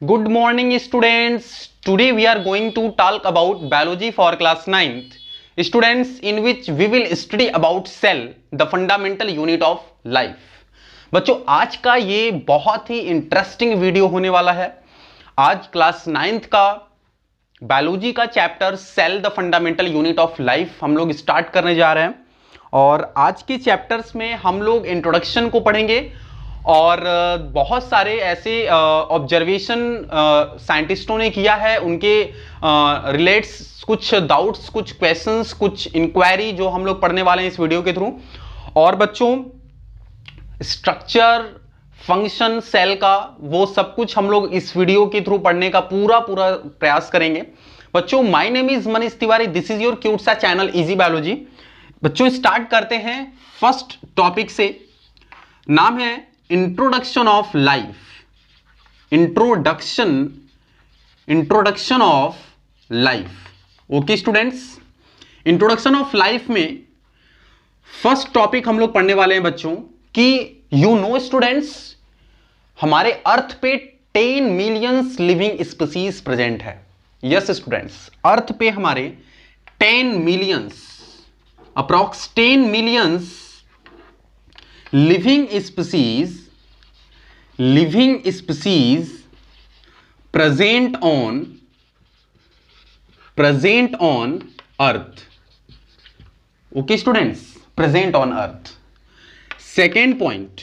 Good morning students. Today we are going to talk about biology for class 9th. Students, in which we will study about cell, the fundamental unit of life. बच्चों आज का ये बहुत ही interesting video होने वाला है। आज class 9th का बायोलॉजी का chapter cell the fundamental unit of life हम लोग स्टार्ट करने जा रहे हैं और आज के चैप्टर्स में हम लोग इंट्रोडक्शन को पढ़ेंगे और बहुत सारे ऐसे ऑब्जर्वेशन साइंटिस्टों ने किया है, उनके रिलेट्स कुछ डाउट्स, कुछ क्वेश्चंस, कुछ इंक्वायरी जो हम लोग पढ़ने वाले हैं इस वीडियो के थ्रू। और बच्चों स्ट्रक्चर, फंक्शन सेल का वो सब कुछ हम लोग इस वीडियो के थ्रू पढ़ने का पूरा प्रयास करेंगे। बच्चों my name is Manish Tiwari, this is your cute सा चैनल इजी बायोलॉजी। बच्चों स्टार्ट करते हैं फर्स्ट टॉपिक से, नाम है introduction of life. Introduction of life. Okay students, introduction of life में फर्स्ट टॉपिक हम लोग पढ़ने वाले हैं बच्चों कि यू नो स्टूडेंट्स, हमारे अर्थ पे 10 मिलियंस लिविंग स्पीसीज प्रेजेंट है। यस स्टूडेंट्स, अर्थ पे हमारे 10 millions, approx 10 millions living species present on अर्थ। Okay students, present on earth. Second point,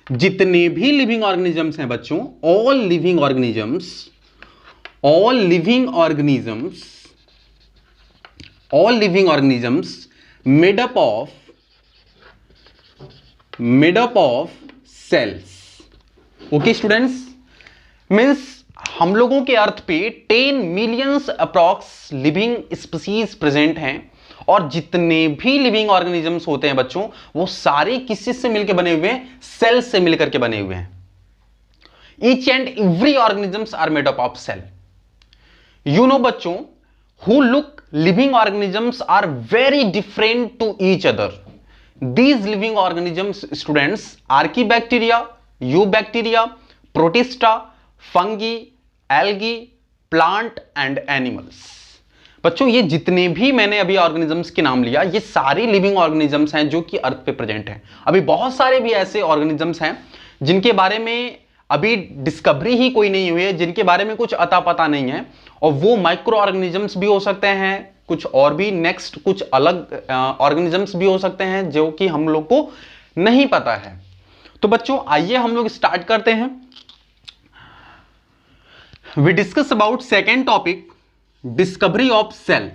जितने भी लिविंग ऑर्गेनिजम्स हैं बच्चों, all living organisms made up of cells. Okay students, means हम लोगों के अर्थ पे 10 millions approx living species present हैं और जितने भी लिविंग ऑर्गेनिजम्स होते हैं बच्चों वो सारे किससे से मिलकर बने हुए हैं? सेल से मिलकर के बने हुए हैं। Each and every organisms are made up of cell. You know बच्चों, who look living organisms are very different to each other. These living organisms students, archaebacteria, eubacteria, protista, fungi, algae, plant and animals। बच्चों ये जितने भी मैंने अभी organisms के नाम लिया, ये सारे लिविंग ऑर्गेनिजम्स हैं जो कि अर्थ पे प्रेजेंट हैं। अभी बहुत सारे भी ऐसे ऑर्गेनिजम्स हैं जिनके बारे में अभी डिस्कवरी ही कोई नहीं हुई है, जिनके बारे में कुछ अता पता नहीं है, और वो माइक्रो ऑर्गेनिजम्स भी हो सकते हैं, कुछ और भी नेक्स्ट कुछ अलग ऑर्गेनिजम्स भी हो सकते हैं जो कि हम लोग को नहीं पता है। तो बच्चों आइए हम लोग स्टार्ट करते हैं। We discuss about second topic, discovery of cell.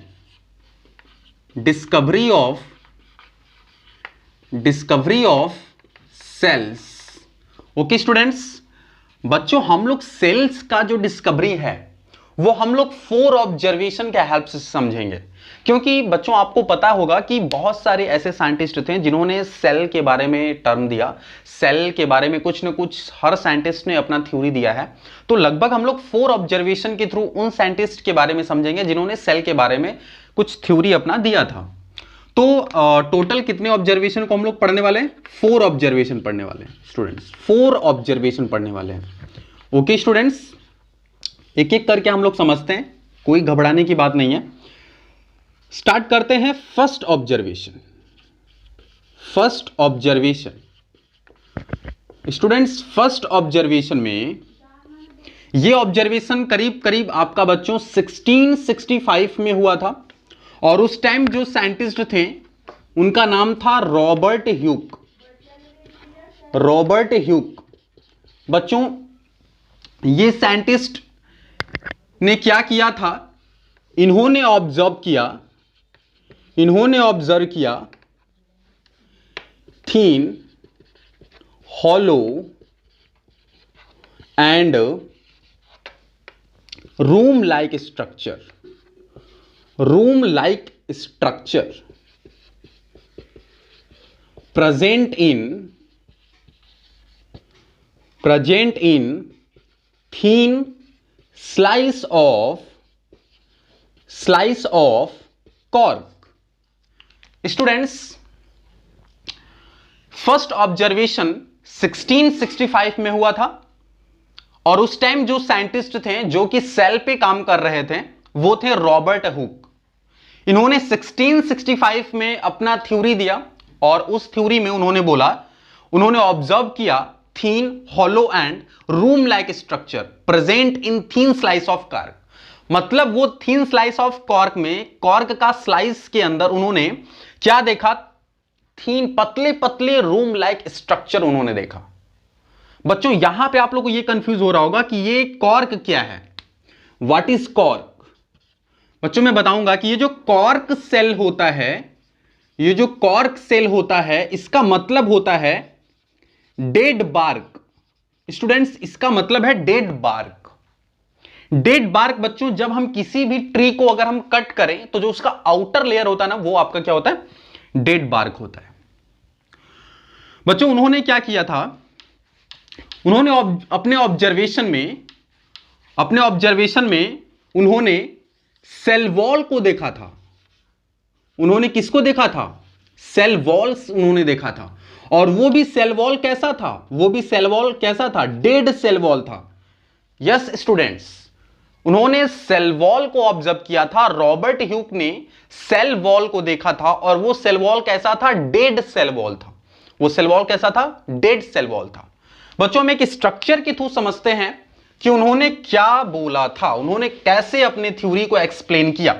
Discovery of cells. Okay students, बच्चों हम लोग सेल्स का जो डिस्कवरी है वो हम लोग 4 ऑब्जर्वेशन के हेल्प से समझेंगे, क्योंकि बच्चों आपको पता होगा कि बहुत सारे ऐसे साइंटिस्ट थे जिन्होंने सेल के बारे में टर्म दिया, सेल के बारे में कुछ न कुछ हर साइंटिस्ट ने अपना थ्योरी दिया है। तो लगभग हम लोग 4 ऑब्जर्वेशन के थ्रू उन साइंटिस्ट के बारे में समझेंगे जिन्होंने सेल के बारे में कुछ थ्योरी अपना दिया था। तो टोटल कितने ऑब्जर्वेशन को हम लोग पढ़ने वाले हैं? 4 ऑब्जर्वेशन पढ़ने वाले हैं स्टूडेंट्स, 4 ऑब्जर्वेशन पढ़ने वाले हैं। ओके स्टूडेंट्स, एक एक करके हम लोग समझते हैं, कोई घबराने की बात नहीं है। स्टार्ट करते हैं first observation. Students first observation में ये ऑब्जर्वेशन करीब करीब आपका बच्चों 1665 में हुआ था और उस टाइम जो साइंटिस्ट थे उनका नाम था रॉबर्ट ह्यूक। बच्चों ये साइंटिस्ट ने क्या किया था? इन्होंने ऑब्जर्व किया thin, hollow and room like structure present in thin slice of cork। Students first observation 1665 में हुआ था और उस टाइम जो साइंटिस्ट थे जो कि सेल पे काम कर रहे थे वो थे रॉबर्ट हुक। इन्होंने 1665 में अपना थ्योरी दिया और उस थ्योरी में उन्होंने ऑब्जर्व किया thin hollow and room like structure present in thin slice of cork. मतलब वो थीन स्लाइस ऑफ कॉर्क में, कॉर्क का स्लाइस के अंदर उन्होंने क्या देखा? थीन पतले पतले रूम लाइक स्ट्रक्चर उन्होंने देखा। बच्चों यहां पे आप लोग को ये कंफ्यूज हो रहा होगा कि ये कॉर्क क्या है, व्हाट इज कॉर्क। बच्चों मैं बताऊंगा कि ये जो कॉर्क सेल होता है, ये जो कॉर्क सेल होता है, इसका मतलब होता है डेड बार्क। स्टूडेंट्स इसका मतलब है डेड बार्क। डेड बार्क बच्चों, जब हम किसी भी ट्री को अगर हम कट करें तो जो उसका आउटर लेयर होता है ना, वो आपका क्या होता है? डेड बार्क होता है। बच्चों उन्होंने क्या किया था? उन्होंने अपने ऑब्जर्वेशन में उन्होंने सेल वॉल को देखा था। उन्होंने किसको देखा था? सेल वॉल्स उन्होंने देखा था। और वो भी सेल वॉल कैसा था? वो भी सेल वॉल कैसा था? डेड सेल वॉल था। यस स्टूडेंट्स, उन्होंने सेल वॉल को ऑब्जर्व किया था। रॉबर्ट ह्यूक ने सेल वॉल को देखा था और वो सेल वॉल कैसा था? डेड सेल वॉल था। वो सेल वॉल कैसा था? डेड सेल वॉल था। बच्चों हम एक स्ट्रक्चर के थ्रू समझते हैं कि उन्होंने क्या बोला था, उन्होंने कैसे अपने थ्योरी को एक्सप्लेन किया।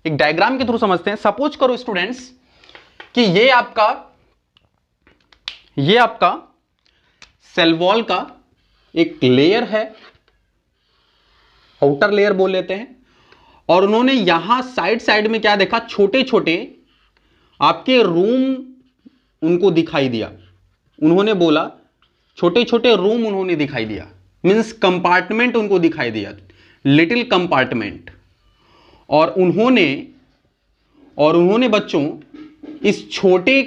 एक डायग्राम के थ्रू समझते हैं। सपोज करो स्टूडेंट्स कि ये आपका सेल वॉल का एक लेयर है, आउटर लेयर बोल लेते हैं। और उन्होंने यहां साइड में क्या देखा? छोटे छोटे आपके रूम उनको दिखाई दिया। उन्होंने बोला छोटे छोटे रूम उन्होंने दिखाई दिया, मींस कंपार्टमेंट उनको दिखाई दिया, लिटिल कंपार्टमेंट। और उन्होंने बच्चों इस छोटे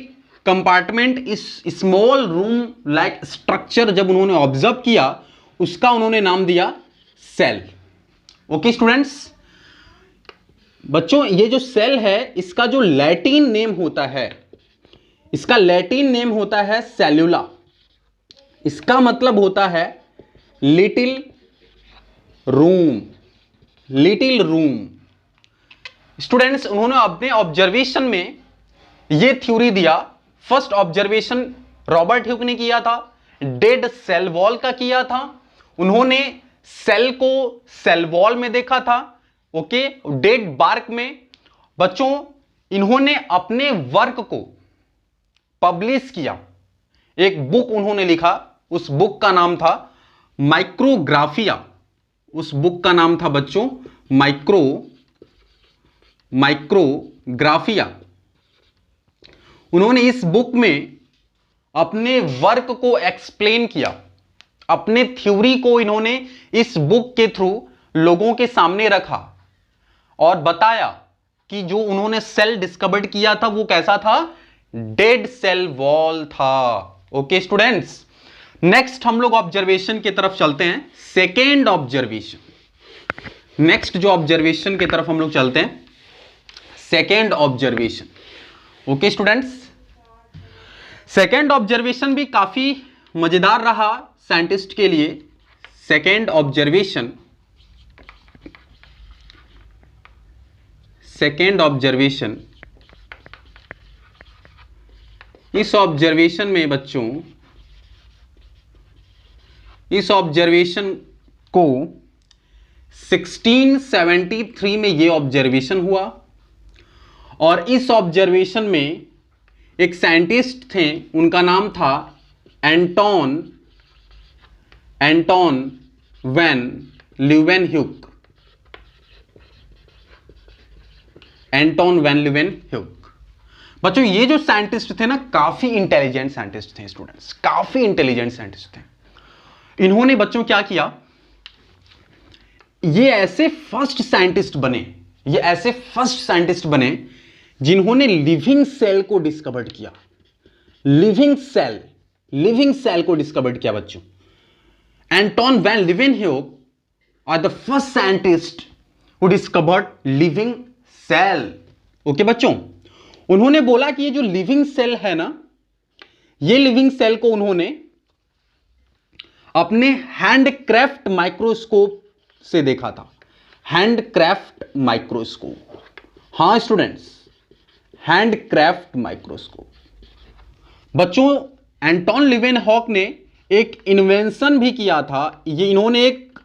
कंपार्टमेंट, इस स्मॉल रूम लाइक स्ट्रक्चर जब उन्होंने ऑब्जर्व किया, उसका उन्होंने नाम दिया सेल। ओके स्टूडेंट्स, बच्चों ये जो सेल है इसका जो लैटिन नेम होता है, इसका लैटिन नेम होता है सेल्यूला। इसका मतलब होता है little room, little room. Students उन्होंने अपने ऑब्जर्वेशन में यह थ्योरी दिया। फर्स्ट ऑब्जर्वेशन रॉबर्ट ह्यूक ने किया था, डेड सेल वॉल का किया था। उन्होंने सेल को सेल वॉल में देखा था, ओके, डेड बार्क में। बच्चों इन्होंने अपने वर्क को पब्लिश किया, एक बुक उन्होंने लिखा। उस बुक का नाम था माइक्रोग्राफिया। उस बुक का नाम था बच्चों माइक्रोग्राफिया। उन्होंने इस बुक में अपने वर्क को एक्सप्लेन किया, अपने थ्योरी को इन्होंने इस बुक के थ्रू लोगों के सामने रखा और बताया कि जो उन्होंने सेल डिस्कवर्ड किया था वो कैसा था? डेड सेल वॉल था। ओके स्टूडेंट्स, नेक्स्ट हम लोग ऑब्जर्वेशन की तरफ चलते हैं। सेकेंड ऑब्जर्वेशन, नेक्स्ट जो ऑब्जर्वेशन की तरफ हम लोग चलते हैं, second observation. Okay students, second observation भी काफी मजेदार रहा साइंटिस्ट के लिए। सेकेंड ऑब्जर्वेशन, इस ऑब्जर्वेशन में बच्चों, इस ऑब्जर्वेशन को 1673 में यह ऑब्जर्वेशन हुआ। और इस ऑब्जर्वेशन में एक साइंटिस्ट थे, उनका नाम था Anton van Leeuwenhoek. Anton van Leeuwenhoek. बच्चों ये जो साइंटिस्ट थे ना, काफी इंटेलिजेंट साइंटिस्ट थे स्टूडेंट्स, काफी इंटेलिजेंट साइंटिस्ट थे। इन्होंने बच्चों क्या किया? ये ऐसे फर्स्ट साइंटिस्ट बने जिन्होंने लिविंग सेल को डिस्कवर्ड किया। लिविंग सेल को डिस्कवर्ड किया बच्चों। Anton van Leeuwenhoek are the first scientist who discovered living cell. Okay बच्चों, उन्होंने बोला कि ये जो लिविंग सेल है ना, ये लिविंग सेल को उन्होंने अपने हैंडक्राफ्ट माइक्रोस्कोप से देखा था। हैंडक्राफ्ट माइक्रोस्कोप, हाँ स्टूडेंट्स, हैंडक्राफ्ट माइक्रोस्कोप। बच्चों, एंटोन लीवेनहॉक ने एक इन्वेंशन भी किया था। ये इन्होंने एक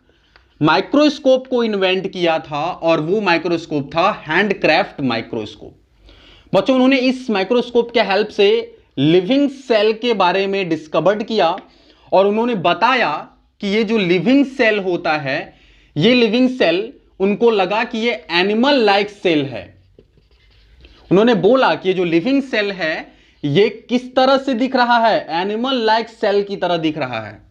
माइक्रोस्कोप को इन्वेंट किया था और वो माइक्रोस्कोप था हैंडक्राफ्ट माइक्रोस्कोप। बच्चों, उन्होंने इस माइक्रोस्कोप के हेल्प से लिविंग सेल के बारे में डिस्कवर्ड किया और उन्होंने बताया कि ये जो लिविंग सेल होता है, ये लिविंग सेल, उनको लगा कि ये एनिमल लाइक सेल है। उन्होंने बोला कि ये जो लिविंग सेल है ये किस तरह से दिख रहा है, एनिमल लाइक सेल की तरह दिख रहा है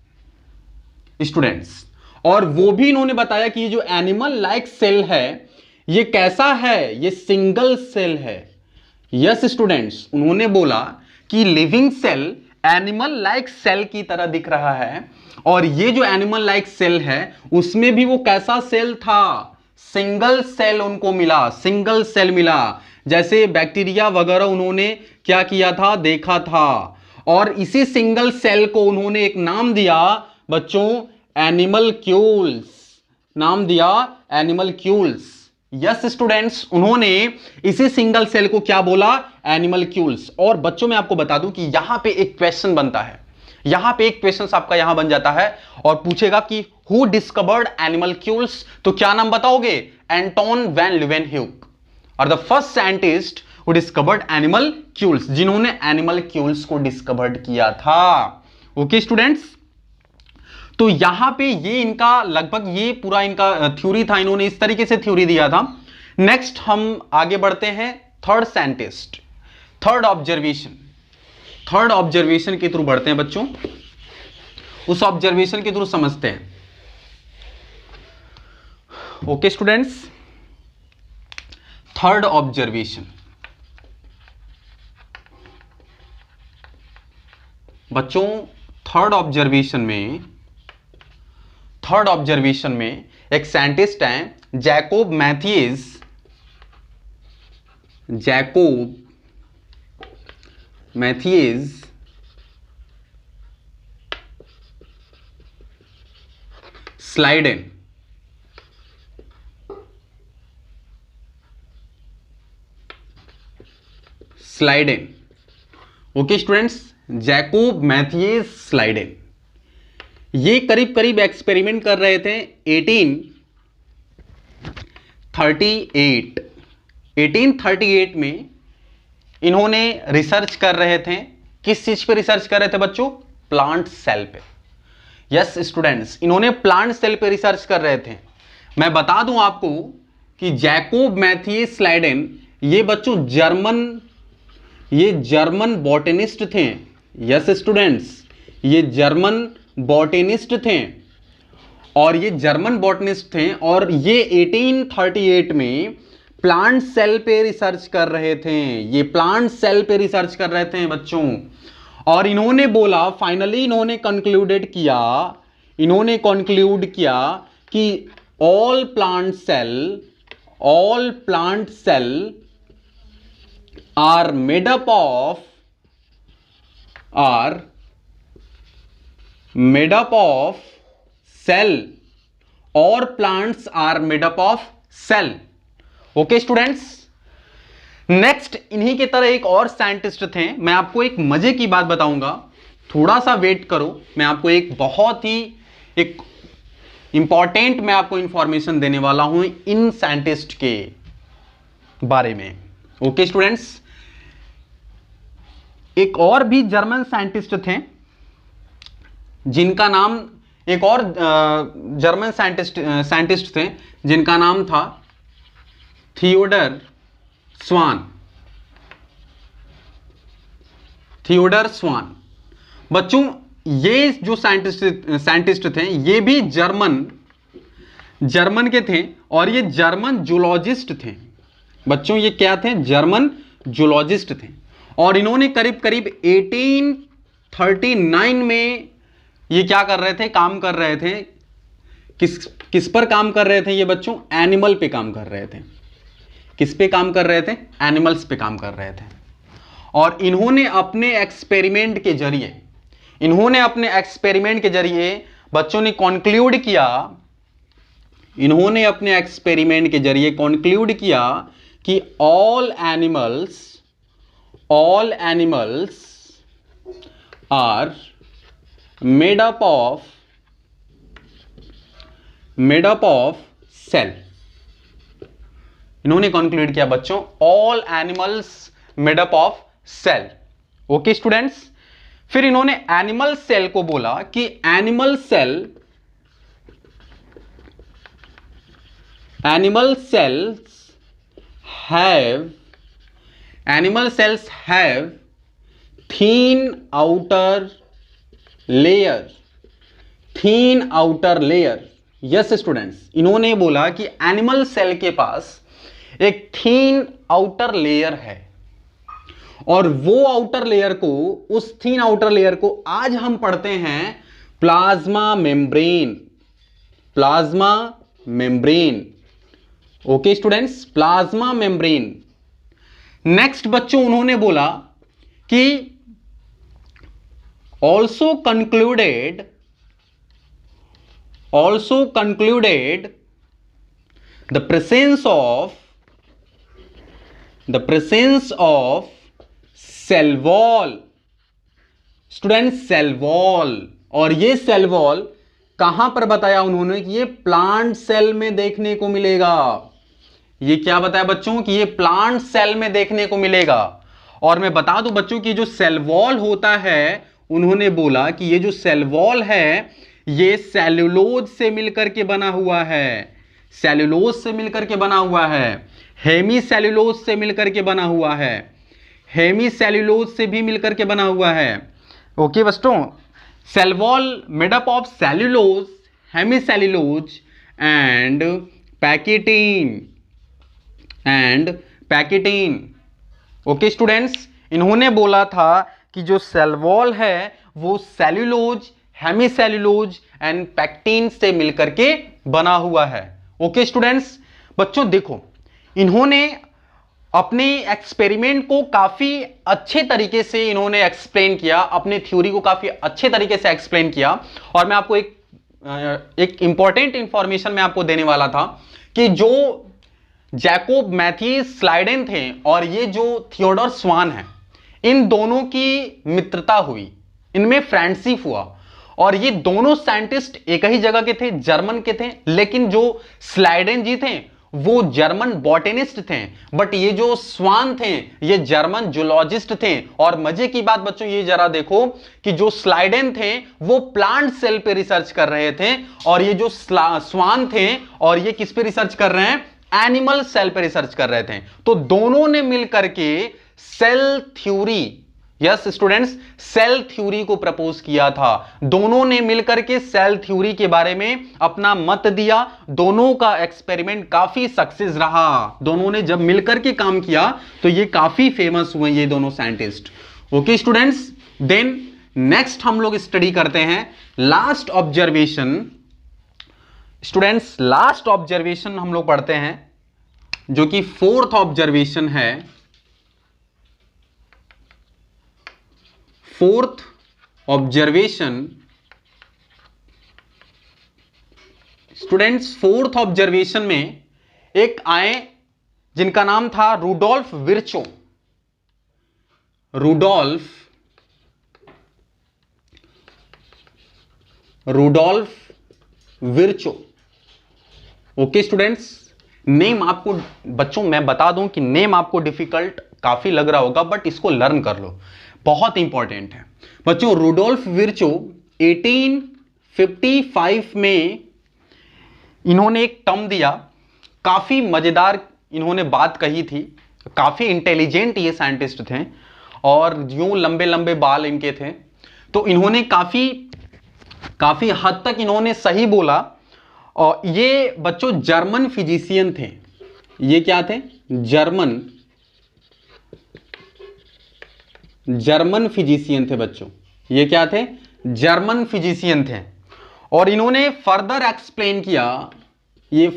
स्टूडेंट्स। और वो भी इन्होंने बताया कि ये जो एनिमल लाइक सेल है ये कैसा है, ये सिंगल सेल है। यस स्टूडेंट्स, उन्होंने बोला कि living cell animal like cell की तरह दिख रहा है और ये जो एनिमल लाइक सेल है उसमें भी वो कैसा सेल था, सिंगल सेल उनको मिला, सिंगल सेल मिला। जैसे बैक्टीरिया वगैरह उन्होंने क्या किया था, देखा था। और इसी सिंगल सेल को उन्होंने एक नाम दिया बच्चों, एनिमलक्यूल्स, नाम दिया एनिमलक्यूल्स। यस स्टूडेंट्स, उन्होंने इसी सिंगल सेल को क्या बोला, एनिमलक्यूल्स। और बच्चों मैं आपको बता दूं कि यहां पे एक क्वेश्चन बनता है, यहां पे एक क्वेश्चन आपका यहां बन जाता है और पूछेगा कि हु डिस्कवर्ड एनिमलक्यूल्स, तो क्या नाम बताओगे, एंटोन वैन लीवेनहॉक और the first scientist who discovered animalcules, जिन्होंने एनिमलक्यूल्स को डिस्कवर्ड किया था। ओके स्टूडेंट्स, तो यहां पे ये इनका लगभग ये पूरा इनका थ्योरी था, इन्होंने इस तरीके से थ्योरी दिया था। नेक्स्ट हम आगे बढ़ते हैं, third scientist, third observation, third observation के थ्रू बढ़ते हैं बच्चों, उस ऑब्जर्वेशन के थ्रू समझते हैं। Okay students, third observation. बच्चों, थर्ड ऑब्जर्वेशन में एक साइंटिस्ट हैं Jacob Matthias, Schleiden. Okay students, Jacob Matthias Schleiden, ये करीब करीब एक्सपेरिमेंट कर रहे थे 1838 में। इन्होंने रिसर्च कर रहे थे, किस चीज पे रिसर्च कर रहे थे बच्चों, प्लांट सेल पे। यस स्टूडेंट्स, इन्होंने प्लांट सेल पे रिसर्च कर रहे थे। मैं बता दूं आपको कि जैकोब मैथियस स्लाइडेन ये बच्चों जर्मन बॉटनिस्ट थे। यस स्टूडेंट्स, ये जर्मन बॉटनिस्ट थे और ये जर्मन बॉटनिस्ट थे और ये 1838 में प्लांट सेल पे रिसर्च कर रहे थे, ये प्लांट सेल पे रिसर्च कर रहे थे बच्चों। और इन्होंने बोला, फाइनली इन्होंने कंक्लूड किया कि all plant cell are made up of cell, or plants are made up of cell. Okay students, next इन्हीं की तरह एक और साइंटिस्ट थे। मैं आपको एक मजे की बात बताऊंगा, थोड़ा सा वेट करो, मैं आपको एक बहुत ही एक इंपॉर्टेंट मैं आपको इंफॉर्मेशन देने वाला हूं इन साइंटिस्ट के बारे में। ओके स्टूडेंट्स, एक और भी जर्मन साइंटिस्ट थे जिनका नाम, एक और जर्मन साइंटिस्ट थे जिनका नाम था थियोडर स्वान। बच्चों, ये जो साइंटिस्ट थे ये भी जर्मन के थे और ये जर्मन जूलॉजिस्ट थे। बच्चों, ये क्या थे, जर्मन जूलॉजिस्ट थे और इन्होंने करीब करीब 1839 में ये क्या कर रहे थे, काम कर रहे थे, किस पर काम कर रहे थे ये बच्चों, एनिमल पे काम कर रहे थे। किस पे काम कर रहे थे, एनिमल्स पे काम कर रहे थे। और इन्होंने अपने एक्सपेरिमेंट के जरिए बच्चों ने कॉन्क्लूड किया, इन्होंने अपने एक्सपेरिमेंट के जरिए कॉन्क्लूड किया कि all animals are made up of cell. इन्होंने कंक्लूड किया बच्चों, all animals made up of cell. Okay students, फिर इन्होंने एनिमल सेल को बोला कि animal cells have thin outer layer। Yes students, इन्होंने बोला कि एनिमल सेल के पास एक थीन आउटर लेयर है, और वो आउटर लेयर को, उस थीन आउटर लेयर को आज हम पढ़ते हैं plasma membrane. Okay students, plasma membrane. Next बच्चों उन्होंने बोला कि also concluded the presence of cell wall। Student, cell wall, और ये सेल वॉल कहां पर बताया उन्होंने कि ये प्लांट सेल में देखने को मिलेगा। ये क्या बताया बच्चों कि ये प्लांट सेल में देखने को मिलेगा। और मैं बता दूं बच्चों कि जो सेल वॉल होता है, उन्होंने बोला कि ये जो सेल वॉल है ये सेल्यूलोज से मिलकर के बना हुआ है, सेल्यूलोज से मिलकर के बना हुआ है, हेमी सेल्यूलोज से मिलकर के बना हुआ है, हेमी सेल्यूलोज से भी मिलकर के बना हुआ है। ओके बच्चों, cell wall made up of cellulose, hemicellulose and pectin. Okay students, इन्होंने बोला था कि जो सेल वॉल है वो cellulose, hemicellulose and pectin से मिलकर के बना हुआ है। ओके स्टूडेंट्स, बच्चों देखो, इन्होंने अपने एक्सपेरिमेंट को काफी अच्छे तरीके से इन्होंने एक्सप्लेन किया, अपने थ्योरी को काफी अच्छे तरीके से एक्सप्लेन किया। और मैं आपको एक इंपॉर्टेंट इंफॉर्मेशन मैं आपको देने वाला था कि जो जैकोब मैथ्यूस स्लाइडेन थे और ये जो थियोडोर स्वान है, इन दोनों की मित्रता हुई, इनमें फ्रेंडशिप हुआ, और ये दोनों साइंटिस्ट एक ही जगह के थे, जर्मन के थे। लेकिन जो स्लाइडेन जी थे वो जर्मन बॉटेनिस्ट थे, बट ये जो स्वान थे ये जर्मन जूलॉजिस्ट थे। और मजे की बात बच्चों ये जरा देखो कि जो स्लाइडेन थे वो प्लांट सेल पे रिसर्च कर रहे थे, और ये जो स्वान थे और ये किस पे रिसर्च कर रहे हैं, एनिमल सेल पे रिसर्च कर रहे थे। तो दोनों ने मिलकर के cell theory, yes students, cell theory को प्रपोज किया था। दोनों ने मिलकर के सेल थ्योरी के बारे में अपना मत दिया। दोनों का एक्सपेरिमेंट काफी सक्सेस रहा। दोनों ने जब मिलकर के काम किया तो ये काफी फेमस हुए ये दोनों scientist. Okay students, then next हम लोग स्टडी करते हैं last observation. Students, last observation हम लोग पढ़ते हैं जो कि फोर्थ ऑब्जर्वेशन है। Fourth observation, students, fourth observation में एक आए जिनका नाम था Rudolf Virchow. Rudolf Virchow. Okay students, name आपको बच्चों मैं बता दूं कि नेम आपको डिफिकल्ट काफी लग रहा होगा, बट इसको लर्न कर लो, बहुत इंपॉर्टेंट है बच्चों। रुडोल्फ विर्चो 1855 में इन्होंने एक टर्म दिया, काफी मजेदार इन्होंने बात कही थी। काफी इंटेलिजेंट ये साइंटिस्ट थे और यूं लंबे लंबे बाल इनके थे, तो इन्होंने काफी हद तक इन्होंने सही बोला। और ये बच्चों जर्मन फिजिशियन थे। ये क्या थे? जर्मन फिजिशियन थे बच्चों। ये क्या थे? जर्मन फिजिशियन थे। और इन्होंने फर्दर एक्सप्लेन किया, ये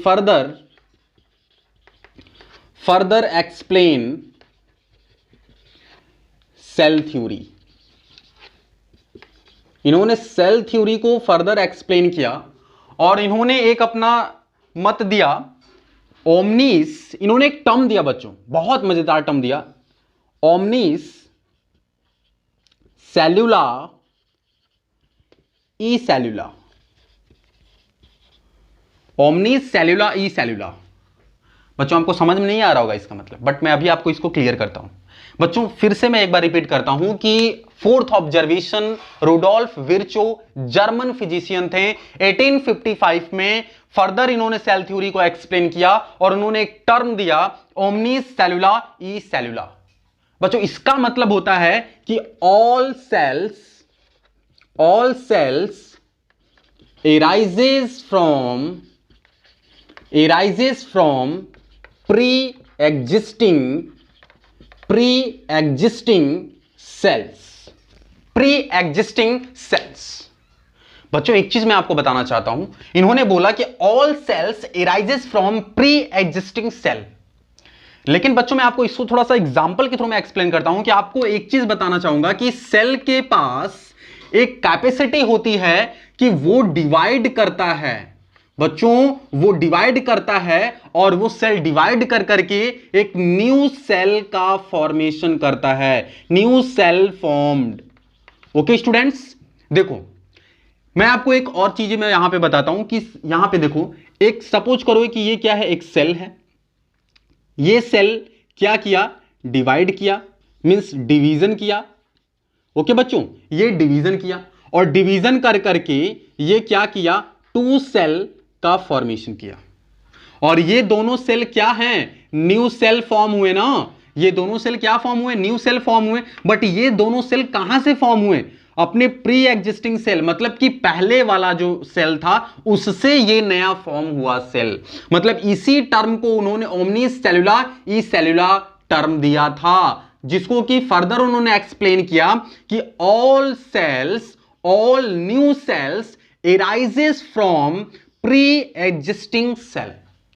फर्दर एक्सप्लेन सेल थ्योरी। इन्होंने सेल थ्योरी को फर्दर एक्सप्लेन किया और इन्होंने एक अपना मत दिया ओमनीस, इन्होंने एक टर्म दिया बच्चों, बहुत मजेदार टर्म दिया, ओमनीस सेल्यूला ई सेल्यूला, ओमनीस सेल्यूला ई सेल्यूला। बच्चों आपको समझ में नहीं आ रहा होगा इसका मतलब, बट मैं अभी आपको इसको क्लियर करता हूं। बच्चों फिर से मैं एक बार रिपीट करता हूं कि fourth observation Rudolf Virchow German physician थे 1855 में। फर्दर इन्होंने सेल थ्योरी को एक्सप्लेन किया और उन्होंने एक टर्म दिया ओमनीस सेल्यूला ई सेल्यूला। बच्चों इसका मतलब होता है कि all cells arises from pre-existing cells। बच्चों एक चीज मैं आपको बताना चाहता हूं, इन्होंने बोला कि all cells arises from pre-existing cell। लेकिन बच्चों मैं आपको इसको थोड़ा सा एग्जांपल के थ्रू मैं एक्सप्लेन करता हूं कि आपको एक चीज बताना चाहूंगा कि सेल के पास एक कैपेसिटी होती है कि वो डिवाइड करता है। बच्चों वो डिवाइड करता है और वो सेल डिवाइड कर करके एक न्यू सेल का फॉर्मेशन करता है, new cell formed. Okay students, देखो मैं आपको एक और चीज मैं यहां पे बताता हूं कि यहां पे देखो, एक सपोज करो कि ये क्या है, एक सेल है। ये सेल क्या किया, डिवाइड किया, मींस डिवीजन किया। ओके बच्चों, ये डिवीजन किया और डिवीजन कर करके ये क्या किया, टू सेल का फॉर्मेशन किया। और ये दोनों सेल क्या हैं, न्यू सेल फॉर्म हुए ना। ये दोनों सेल क्या फॉर्म हुए, न्यू सेल फॉर्म हुए। बट ये दोनों सेल कहां से फॉर्म हुए, अपने प्री एग्जिस्टिंग सेल, मतलब कि पहले वाला जो सेल था उससे ये नया फॉर्म हुआ सेल। मतलब इसी टर्म को उन्होंने ओमनीस सेल्यूला ई सेल्यूला टर्म दिया था, जिसको कि फर्दर उन्होंने एक्सप्लेन किया कि all new sales arises from pre-existing cell।